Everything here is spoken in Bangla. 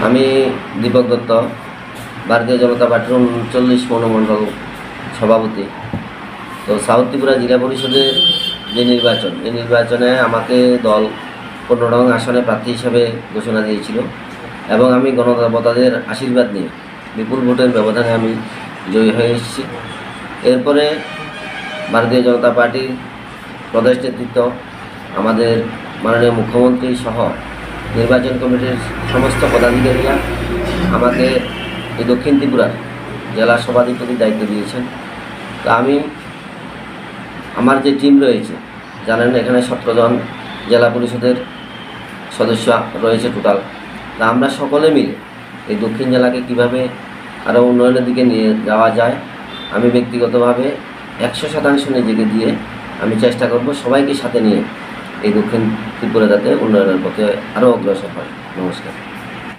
আমি দীপক দত্ত, ভারতীয় জনতা পার্টির 39 মনোমণ্ডল সভাপতি। তো সাউথ ত্রিপুরা জেলা পরিষদের যে নির্বাচন, এই নির্বাচনে আমাকে দল 15 নং আসনে প্রার্থী হিসাবে ঘোষণা দিয়েছিল এবং আমি গণদেবতাদের আশীর্বাদ নিয়ে বিপুল ভোটের ব্যবধানে আমি জয়ী হয়ে এসেছি। এরপরে ভারতীয় জনতা পার্টির প্রদেশ নেতৃত্ব, আমাদের মাননীয় মুখ্যমন্ত্রী সহ নির্বাচন কমিটির সমস্ত পদাধিকারীরা আমাকে এই দক্ষিণ ত্রিপুরার জেলা সভাধিপতির দায়িত্ব দিয়েছেন। তো আমি আমার যে টিম রয়েছে, জানেন এখানে 17 জন জেলা পরিষদের সদস্য রয়েছে টোটাল। তা আমরা সকলে মিলে এই দক্ষিণ জেলাকে কিভাবে আরও উন্নয়নের দিকে নিয়ে যাওয়া যায়, আমি ব্যক্তিগতভাবে 100% নিজেকে দিয়ে আমি চেষ্টা করব সবাইকে সাথে নিয়ে এই দক্ষিণ ত্রিপুরা যাতে উন্নয়নের পথে আরও অগ্রসর হয়। নমস্কার।